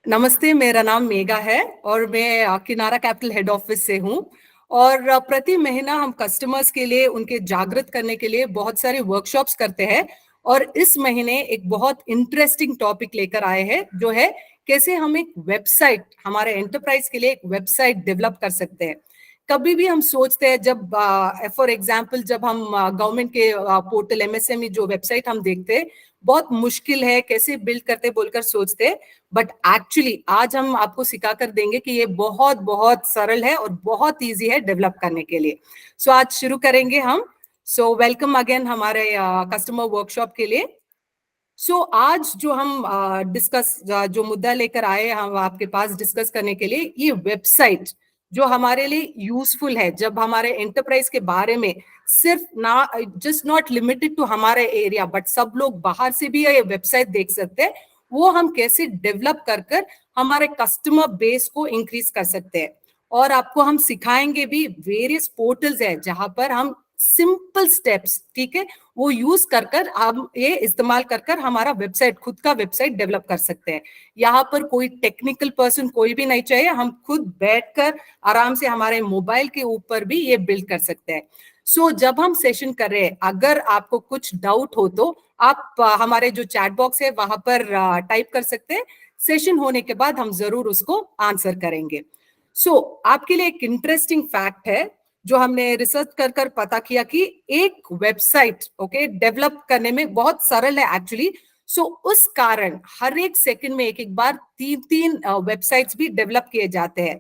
नमस्ते, मेरा नाम मेघा है और मैं किनारा कैपिटल हेड ऑफिस से हूँ। और प्रति महीना हम कस्टमर्स के लिए उनके जागृत करने के लिए बहुत सारे वर्कशॉप्स करते हैं। और इस महीने एक बहुत इंटरेस्टिंग टॉपिक लेकर आए हैं, जो है कैसे हम एक वेबसाइट, हमारे एंटरप्राइज के लिए एक वेबसाइट डेवलप कर सकते हैं। कभी भी हम सोचते हैं, जब फॉर एग्जांपल जब हम गवर्नमेंट के पोर्टल एमएसएमई जो वेबसाइट हम देखते हैं, बहुत मुश्किल है कैसे बिल्ड करते बोलकर सोचते हैं। बट एक्चुअली आज हम आपको सिखा कर देंगे कि ये बहुत बहुत सरल है और बहुत इजी है डेवलप करने के लिए। सो आज शुरू करेंगे हम। सो वेलकम अगेन हमारे कस्टमर वर्कशॉप के लिए। आज जो हम डिस्कस जो मुद्दा लेकर आए हम आपके पास डिस्कस करने के लिए, ये वेबसाइट जो हमारे लिए यूजफुल है, जब हमारे एंटरप्राइज के बारे में सिर्फ ना, जस्ट नॉट लिमिटेड टू हमारे एरिया, बट सब लोग बाहर से भी ये वेबसाइट देख सकते हैं। वो हम कैसे डेवलप कर कर हमारे कस्टमर बेस को इंक्रीज कर सकते हैं। और आपको हम सिखाएंगे भी, वेरियस पोर्टल्स है जहां पर हम सिंपल स्टेप्स, ठीक है, वो यूज कर कर हम ये इस्तेमाल कर कर हमारा वेबसाइट, खुद का वेबसाइट डेवलप कर सकते हैं। यहाँ पर कोई टेक्निकल पर्सन कोई भी नहीं चाहिए, हम खुद बैठकर आराम से हमारे मोबाइल के ऊपर भी ये बिल्ड कर सकते हैं। जब हम सेशन कर रहे हैं, अगर आपको कुछ डाउट हो तो आप हमारे जो चैट बॉक्स है वहां पर टाइप कर सकते हैं। सेशन होने के बाद हम जरूर उसको आंसर करेंगे। आपके लिए एक इंटरेस्टिंग फैक्ट है जो हमने रिसर्च कर कर पता किया कि एक वेबसाइट डेवलप करने में बहुत सरल है एक्चुअली। उस कारण हर एक सेकंड में एक एक बार 3-3 वेबसाइट्स भी डेवलप किए जाते हैं।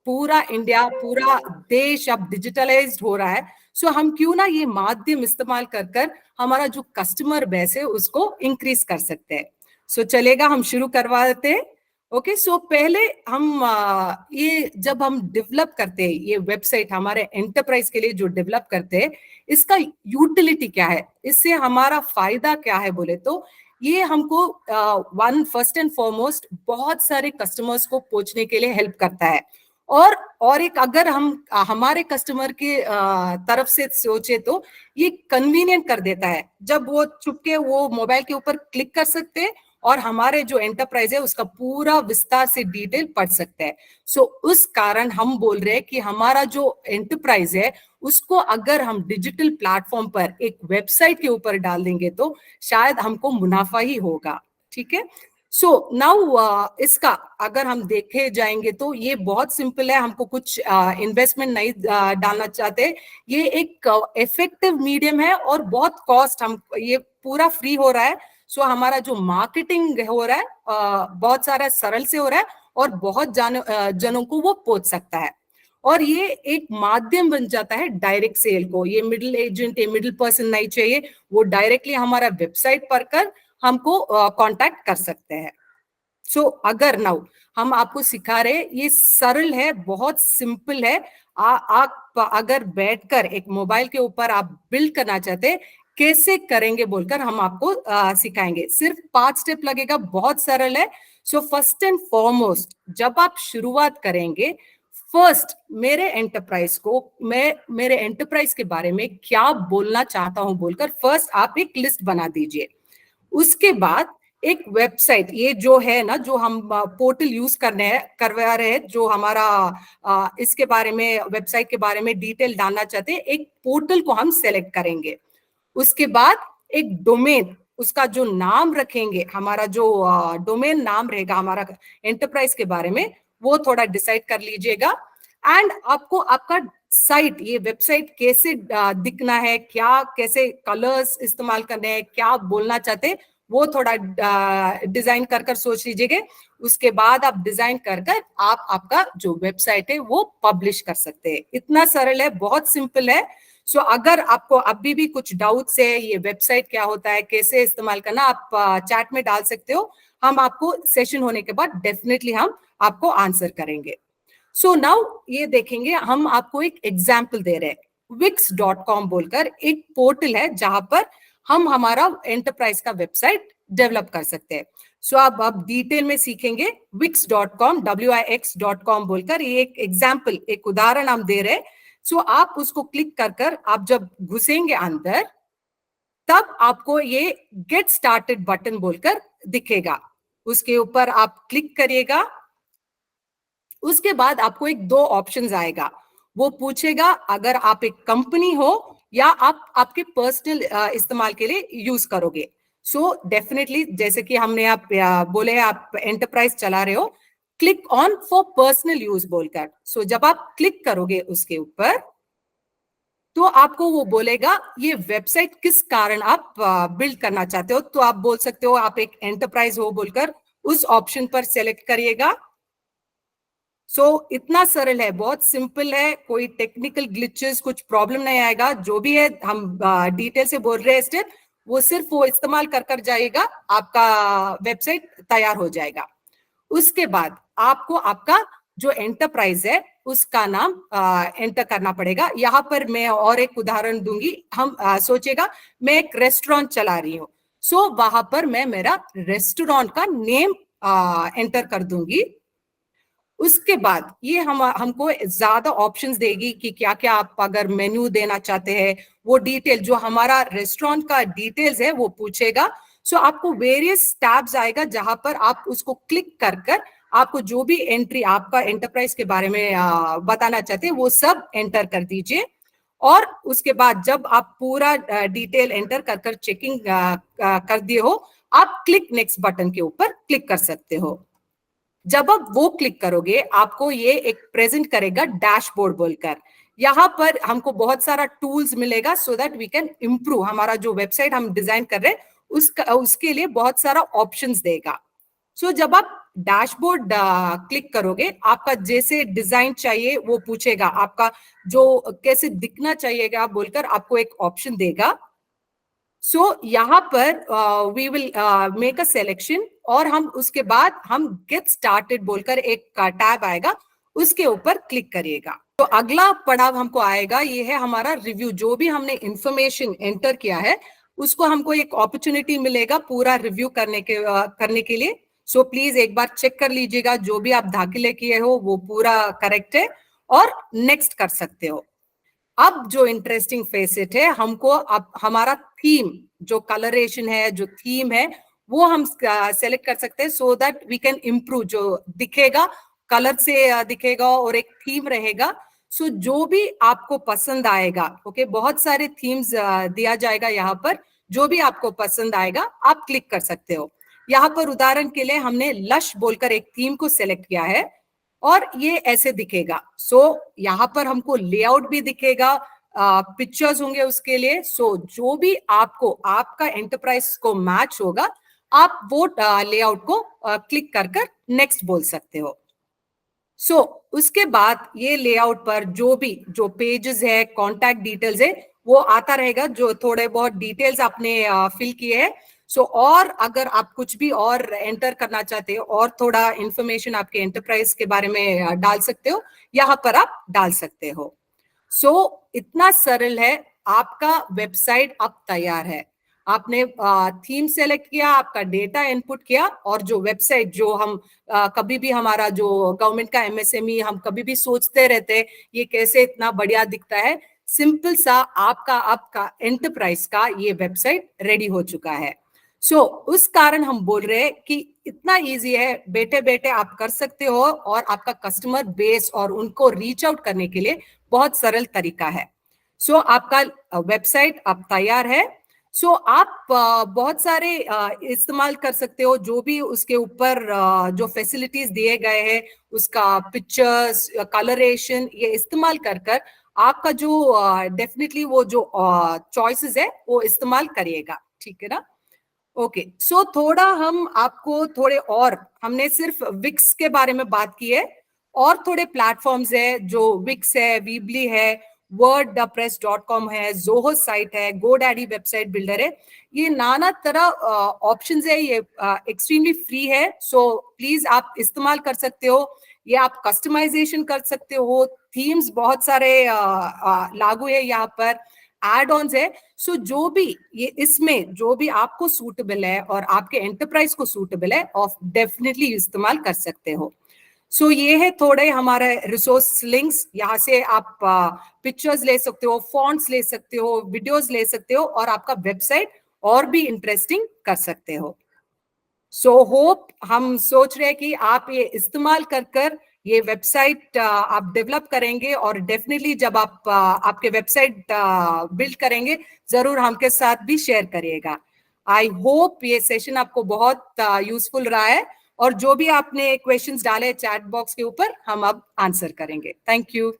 पूरा इंडिया, पूरा देश अब डिजिटलाइज्ड हो रहा है। हम क्यों ना ये माध्यम इस्तेमाल कर कर हमारा जो कस्टमर बेस है उसको इंक्रीज कर सकते हैं। चलेगा, हम शुरू करवा देते हैं। पहले हम ये जब हम डेवलप करते हैं ये वेबसाइट हमारे एंटरप्राइज के लिए जो डेवलप करते हैं, इसका यूटिलिटी क्या है, इससे हमारा फायदा क्या है बोले तो, ये हमको फर्स्ट एंड फॉरमोस्ट बहुत सारे कस्टमर्स को पहुंचने के लिए हेल्प करता है। और एक अगर हम हमारे कस्टमर के तरफ से सोचे तो ये कन्वीनियंट कर देता है, जब वो चुपके वो मोबाइल के ऊपर क्लिक कर सकते हैं और हमारे जो एंटरप्राइज है उसका पूरा विस्तार से डिटेल पढ़ सकते हैं। उस कारण हम बोल रहे हैं कि हमारा जो एंटरप्राइज है उसको अगर हम डिजिटल प्लेटफॉर्म पर एक वेबसाइट के ऊपर डाल देंगे तो शायद हमको मुनाफा ही होगा। ठीक है। नाउ इसका अगर हम देखे जाएंगे तो ये बहुत सिंपल है, हमको कुछ इन्वेस्टमेंट नहीं डालना चाहते। ये एक इफेक्टिव मीडियम है और बहुत कॉस्ट, हम ये पूरा फ्री हो रहा है। हमारा जो मार्केटिंग हो रहा है बहुत सारा सरल से हो रहा है और बहुत जनों को वो पहुंच सकता है। और ये एक माध्यम बन जाता है डायरेक्ट सेल को। ये मिडिल एजेंट, ये मिडिल पर्सन नहीं चाहिए, वो डायरेक्टली हमारा वेबसाइट पर कर हमको कांटेक्ट कर सकते हैं। अगर नाउ हम आपको सिखा रहे, ये सरल है, बहुत सिंपल है। आप अगर बैठकर एक मोबाइल के ऊपर आप बिल्ड करना चाहते कैसे करेंगे बोलकर हम आपको सिखाएंगे। सिर्फ 5 स्टेप लगेगा, बहुत सरल है। फर्स्ट एंड फॉरमोस्ट जब आप शुरुआत करेंगे, फर्स्ट मेरे एंटरप्राइज के बारे में क्या बोलना चाहता हूं बोलकर फर्स्ट आप एक लिस्ट बना दीजिए। उसके बाद एक वेबसाइट, ये जो है ना, जो हम पोर्टल यूज करवा रहे हैं, जो हमारा इसके बारे में, वेबसाइट के बारे में डिटेल डालना चाहते हैं, एक पोर्टल को हम सेलेक्ट करेंगे। उसके बाद एक डोमेन, उसका जो नाम रखेंगे, हमारा जो डोमेन नाम रहेगा हमारा एंटरप्राइज के बारे में, वो थोड़ा डिसाइड कर लीजिएगा। एंड आपको आपका साइट, ये वेबसाइट कैसे दिखना है, क्या कैसे कलर्स इस्तेमाल करने हैं, क्या बोलना चाहते हैं, वो थोड़ा डिजाइन कर कर सोच लीजिएगा। उसके बाद आप डिजाइन कर कर आप आपका जो वेबसाइट है वो पब्लिश कर सकते हैं। इतना सरल है, बहुत सिंपल है। अगर आपको अभी भी कुछ डाउट्स है, ये वेबसाइट क्या होता है, कैसे इस्तेमाल करना, आप चैट में डाल सकते हो। हम आपको सेशन होने के बाद डेफिनेटली हम आपको आंसर करेंगे। नाउ ये देखेंगे, हम आपको एक एग्जाम्पल दे रहे हैं। wix.com बोलकर एक पोर्टल है जहां पर हम हमारा एंटरप्राइज का वेबसाइट डेवलप कर सकते हैं। आप डिटेल में सीखेंगे। wix.com, wix.com बोलकर ये एक एग्जाम्पल, एक उदाहरण हम दे रहे हैं। आप उसको क्लिक कर कर आप जब घुसेंगे अंदर, तब आपको ये गेट स्टार्टेड बटन बोलकर दिखेगा। उसके ऊपर आप क्लिक करिएगा। उसके बाद आपको एक दो ऑप्शंस आएगा, वो पूछेगा अगर आप एक कंपनी हो या आप आपके पर्सनल इस्तेमाल के लिए यूज करोगे। सो डेफिनेटली जैसे कि हमने आप बोले हैं आप एंटरप्राइज चला रहे हो, click on for personal use बोलकर। सो जब आप क्लिक करोगे उसके ऊपर तो आपको वो बोलेगा ये वेबसाइट किस कारण आप बिल्ड करना चाहते हो। तो आप बोल सकते हो आप एक एंटरप्राइज हो बोलकर उस ऑप्शन पर सेलेक्ट करिएगा। सो इतना सरल है, बहुत सिंपल है, कोई टेक्निकल ग्लिचेस कुछ प्रॉब्लम नहीं आएगा। जो भी है हम डिटेल से बोल रहे हैं स्टेप, वो सिर्फ वो इस्तेमाल कर कर जाएगा, आपका वेबसाइट तैयार हो जाएगा। उसके बाद आपको आपका जो एंटरप्राइज है उसका नाम एंटर करना पड़ेगा। यहाँ पर मैं और एक उदाहरण दूंगी। हम सोचेगा मैं एक रेस्टोरेंट चला रही हूँ, सो वहां पर मैं मेरा रेस्टोरेंट का नेम एंटर कर दूंगी। उसके बाद ये हमको ज्यादा ऑप्शंस देगी कि क्या क्या आप अगर मेन्यू देना चाहते हैं, वो डिटेल जो हमारा रेस्टोरेंट का डिटेल्स है वो पूछेगा। सो आपको वेरियस टैब्स आएगा जहां पर आप उसको क्लिक कर कर आपको जो भी एंट्री आपका एंटरप्राइज के बारे में बताना चाहते हैं वो सब एंटर कर दीजिए। और उसके बाद जब आप पूरा डिटेल एंटर कर कर चेकिंग कर दिए हो, आप क्लिक नेक्स्ट बटन के ऊपर क्लिक कर सकते हो। जब आप वो क्लिक करोगे आपको ये एक प्रेजेंट करेगा डैशबोर्ड बोलकर। यहाँ पर हमको बहुत सारा टूल्स मिलेगा so that we can improve हमारा जो वेबसाइट हम डिजाइन कर रहे हैं उसके लिए बहुत सारा ऑप्शंस देगा। सो जब आप डैशबोर्ड क्लिक करोगे आपका जैसे डिजाइन चाहिए वो पूछेगा, आपका जो कैसे दिखना चाहिएगा बोलकर आपको एक ऑप्शन देगा। सो यहाँ पर we will make a selection और हम उसके बाद हम गेट स्टार्टेड बोलकर एक टैब आएगा, उसके ऊपर क्लिक करिएगा। तो अगला पड़ाव हमको आएगा, ये है हमारा रिव्यू। जो भी हमने इंफॉर्मेशन एंटर किया है उसको हमको एक अपॉर्चुनिटी मिलेगा पूरा रिव्यू करने के लिए। सो प्लीज एक बार चेक कर लीजिएगा जो भी आप दाखिले किए हो वो पूरा करेक्ट है और नेक्स्ट कर सकते हो। अब जो इंटरेस्टिंग फेसेट है, हमको अब हमारा थीम जो कलरेशन है, जो थीम है वो हम सेलेक्ट कर सकते हैं so that we can improve. जो दिखेगा कलर से दिखेगा और एक थीम रहेगा। सो जो भी आपको पसंद आएगा, ओके, बहुत सारे थीम्स दिया जाएगा यहाँ पर, जो भी आपको पसंद आएगा आप क्लिक कर सकते हो। यहाँ पर उदाहरण के लिए हमने लश बोलकर एक थीम को सेलेक्ट किया है और ये ऐसे दिखेगा। सो यहाँ पर हमको लेआउट भी दिखेगा, पिक्चर्स होंगे उसके लिए। सो जो भी आपको आपका एंटरप्राइज को मैच होगा आप वो लेआउट को क्लिक कर कर नेक्स्ट बोल सकते हो। सो उसके बाद ये लेआउट पर जो भी जो पेजेस है, कॉन्टैक्ट डिटेल्स है, वो आता रहेगा, जो थोड़े बहुत डिटेल्स आपने फिल किए हैं। सो और अगर आप कुछ भी और एंटर करना चाहते हो और थोड़ा इंफॉर्मेशन आपके एंटरप्राइज के बारे में डाल सकते हो, यहाँ पर आप डाल सकते हो। सो इतना सरल है, आपका वेबसाइट अब तैयार है। आपने थीम सेलेक्ट किया, आपका डेटा इनपुट किया और जो वेबसाइट जो हम कभी भी हमारा जो गवर्नमेंट का एमएसएमई हम कभी भी सोचते रहते हैं ये कैसे इतना बढ़िया दिखता है, सिंपल सा आपका आपका एंटरप्राइज का ये वेबसाइट रेडी हो चुका है। सो उस कारण हम बोल रहे हैं कि इतना इजी है, बैठे बैठे आप कर सकते हो और आपका कस्टमर बेस और उनको रीच आउट करने के लिए बहुत सरल तरीका है। सो आपका वेबसाइट अब तैयार है। सो आप बहुत सारे इस्तेमाल कर सकते हो, जो भी उसके ऊपर जो फैसिलिटीज दिए गए हैं उसका पिक्चर्स, कलरेशन, ये इस्तेमाल कर कर आपका जो डेफिनेटली वो जो चॉइसेस है वो इस्तेमाल करिएगा, ठीक है ना। ओके, सो थोड़ा हम आपको थोड़े और, हमने सिर्फ विक्स के बारे में बात की है और थोड़े प्लेटफॉर्म्स है, जो विक्स है, वीबली है, wordpress.com है, जोहो साइट है, गोडैडी वेबसाइट बिल्डर है। ये नाना तरह ऑप्शंस है, ये एक्सट्रीमली फ्री है। सो प्लीज आप इस्तेमाल कर सकते हो, ये आप कस्टमाइजेशन कर सकते हो, थीम्स बहुत सारे लागू है यहाँ पर, एड ऑन्स है। सो जो भी ये इसमें जो भी आपको सूटेबल है और आपके एंटरप्राइज को सूटेबल है ऑफ डेफिनेटली इस्तेमाल कर सकते हो। सो ये है थोड़े हमारे रिसोर्स लिंक्स, यहाँ से आप पिक्चर्स ले सकते हो, फॉन्ट्स ले सकते हो, वीडियोस ले सकते हो और आपका वेबसाइट और भी इंटरेस्टिंग कर सकते हो। सो होप, हम सोच रहे हैं कि आप ये इस्तेमाल कर ये वेबसाइट आप डेवलप करेंगे, और डेफिनेटली जब आप आपके वेबसाइट बिल्ड करेंगे जरूर हमके साथ भी शेयर करिएगा। आई होप ये सेशन आपको बहुत यूजफुल रहा है, और जो भी आपने क्वेश्चंस डाले चैट बॉक्स के ऊपर हम अब आंसर करेंगे। Thank you.